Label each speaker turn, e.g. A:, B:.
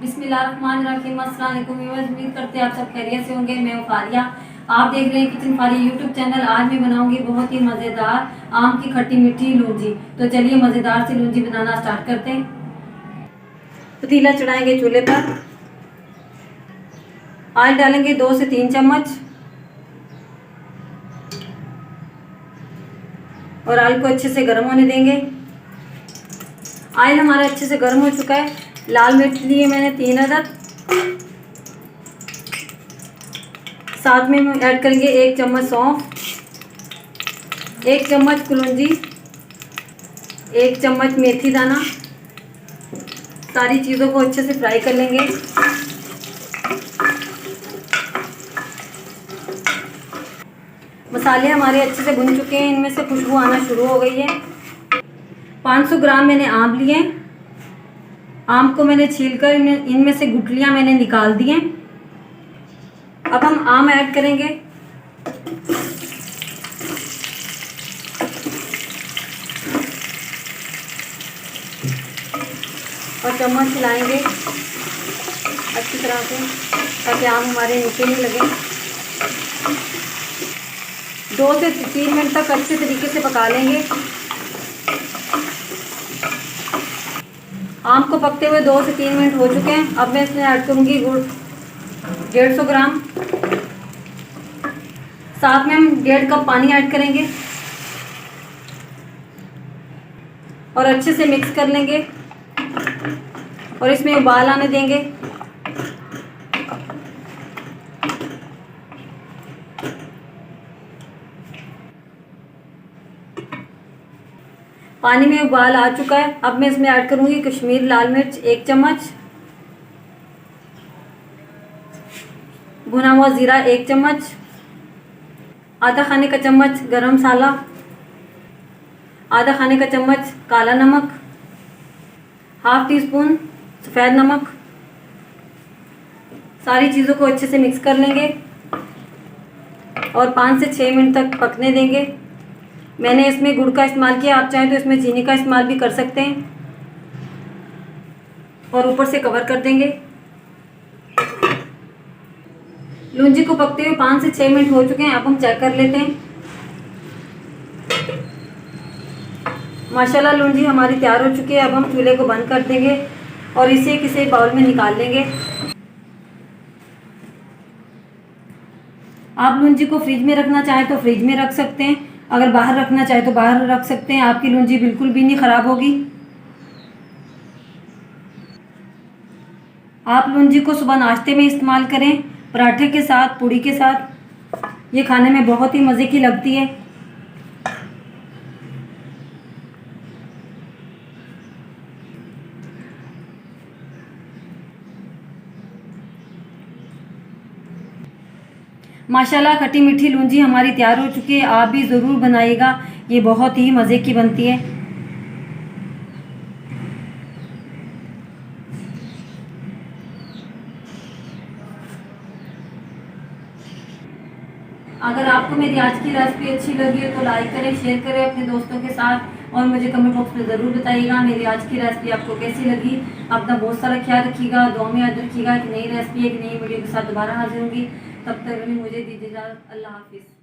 A: बिस्मिल्लाहिर्रहमानिर्रहीम। अस्सलाम वालेकुम व्यूअर्स, उम्मीद करते हैं आप सब खैरियत से होंगे। मैं फारिया, आप देख रहे हैं किचन फारिया यूट्यूब चैनल। आज मैं बनाऊंगी बहुत ही मज़ेदार आम की खट्टी मीठी लूंजी। तो चलिए मज़ेदार सी लूंजी बनाना स्टार्ट करते हैं। पतीला चढ़ाएंगे चूल्हे पर, ऑयल डालेंगे 2 से 3 चम्मच और ऑयल को अच्छे से गर्म होने देंगे। ऑयल हमारा अच्छे से गर्म हो चुका है। लाल मिर्च लिए मैंने 3 अदद, साथ में हम ऐड करेंगे 1 चम्मच सौंफ, 1 चम्मच कलौंजी, 1 चम्मच मेथी दाना। सारी चीज़ों को अच्छे से फ्राई कर लेंगे। मसाले हमारे अच्छे से भुन चुके हैं, इनमें से खुशबू आना शुरू हो गई है। 500 ग्राम मैंने आम लिए। आम को मैंने छीलकर इनमें से गुठलियां मैंने निकाल दी हैं। अब हम आम ऐड करेंगे। और चम्मच हिलाएंगे अच्छी तरह से ताकि आम हमारे नीचे नहीं लगे। 2 से 3 मिनट तक अच्छे तरीके से पका लेंगे। आम को पकते हुए 2 से 3 मिनट हो चुके हैं। अब मैं इसमें ऐड करूँगी गुड़ 150 ग्राम, साथ में हम 1.5 कप पानी ऐड करेंगे और अच्छे से मिक्स कर लेंगे और इसमें उबाल आने देंगे। पानी में उबाल आ चुका है। अब मैं इसमें ऐड करूंगी कश्मीरी लाल मिर्च 1 चम्मच, भुना हुआ ज़ीरा 1 चम्मच, आधा खाने का चम्मच गरम मसाला, आधा खाने का चम्मच काला नमक, ½ टीस्पून सफ़ेद नमक। सारी चीज़ों को अच्छे से मिक्स कर लेंगे और 5 से 6 मिनट तक पकने देंगे। मैंने इसमें गुड़ का इस्तेमाल किया, आप चाहें तो इसमें चीनी का इस्तेमाल भी कर सकते हैं। और ऊपर से कवर कर देंगे। लूंजी को पकते हुए 5 से 6 मिनट हो चुके हैं। अब हम चेक कर लेते हैं। माशाल्लाह लूंजी हमारी तैयार हो चुकी है। अब हम चूल्हे को बंद कर देंगे और इसे किसी बाउल में निकाल लेंगे। आप लूंजी को फ्रिज में रखना चाहें तो फ्रिज में रख सकते हैं, अगर बाहर रखना चाहे तो बाहर रख सकते हैं। आपकी लूंजी बिल्कुल भी नहीं ख़राब होगी। आप लूंजी को सुबह नाश्ते में इस्तेमाल करें, पराठे के साथ, पूड़ी के साथ। ये खाने में बहुत ही मज़े की लगती है। माशाल्लाह खट्टी मीठी लूंजी हमारी तैयार हो चुकी है। आप भी ज़रूर बनाइएगा, ये बहुत ही मज़े की बनती है। अगर आपको मेरी आज की रेसिपी अच्छी लगी है तो लाइक करें, शेयर करें अपने दोस्तों के साथ और मुझे कमेंट बॉक्स में ज़रूर बताइएगा मेरी आज की रेसिपी आपको कैसी लगी। अपना बहुत सारा ख्याल रखिएगा, दुआ में याद रखिएगा कि नई रेसिपी एक नई वीडियो के साथ दोबारा हाजिर होंगी। तब तक मुझे दीजिए इजाज़त। अल्लाह हाफिज़।